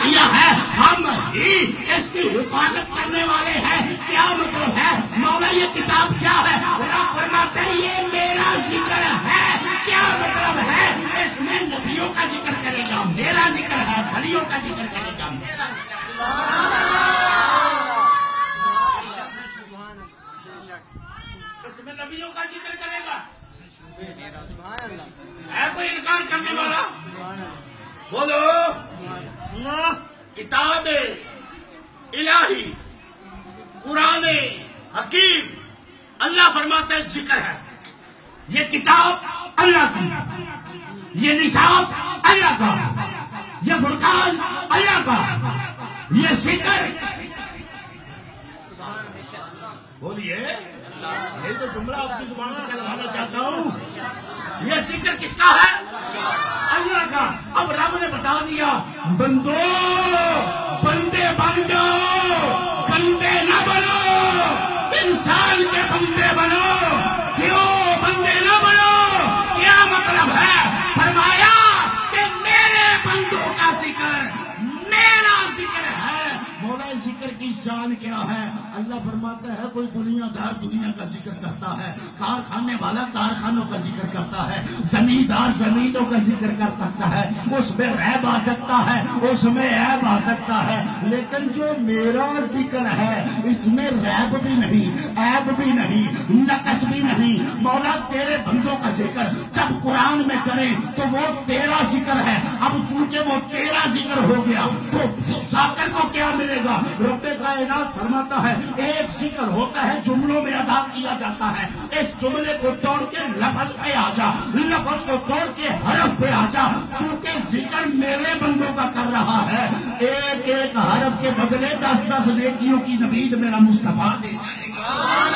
کیا ہے، ہم ہی اس کی حفاظت کرنے والے ہیں۔ کیا مطلب ہے؟ مولا یہ کتاب کیا ہے؟ رب فرماتے ہیں یہ میرا ذکر ہے۔ کیا مطلب ہے؟ اس میں نبیوں کا ذکر کرے گا، میرا ذکر ہے، ولیوں کا ذکر کرے گا، میرا ذکر ہے۔ اس میں نبیوں کا ذکر کرے گا۔ ہے کوئی انکار کرنے والا؟ بولو کتاب الہی قرآن حکیم، اللہ فرماتا ہے ذکر ہے۔ یہ کتاب اللہ کی، یہ نصاب اللہ کا، یہ فرقان اللہ کا، یہ ذکر بولیے، یہ تو جملہ آپ کی زبان سے کہلوانا چاہتا ہوں، یہ ذکر کس کا ہے؟ اللہ کا۔ اب رب نے بتا دیا بندو بندے بن جاؤ، بندے نہ بنو، انسان کے بندے بنو۔ کیوں بندے نہ بنو؟ کیا مطلب ہے؟ فرمایا کہ میرے بندوں کا ذکر میرا ذکر ہے۔ مولا ذکر کی شان کیا ہے؟ اللہ فرماتا ہے کوئی دنیا دار دنیا کا ذکر کرتا ہے، کارخانے والا کارخانوں کا ذکر کرتا ہے، زمیندار زمینوں کا ذکر کر سکتا ہے، اس میں عیب آ سکتا ہے، اس میں عیب آ سکتا ہے، لیکن جو میرا ذکر ہے اس میں ریب بھی نہیں، عیب بھی نہیں، نقص بھی نہیں۔ مولا تیرے بندوں کا ذکر جب قرآن میں کرے تو وہ تیرا ذکر ہے۔ اب چونکہ وہ تیرا ذکر ہو گیا تو ذاکر کو کیا ملے گا؟ رب کائنات فرماتا ہے ایک ذکر ہوتا ہے جملوں میں ادا کیا جاتا ہے، اس جملے کو توڑ کے لفظ پہ آ جا، لفظ کو توڑ کے حرف پہ آ جا۔ چونکہ ذکر میرے بندوں کا کر رہا ہے، ایک ایک حرف کے بدلے 10 10 نیکیوں کی نوید میرا مصطفیٰ دے جائے گا۔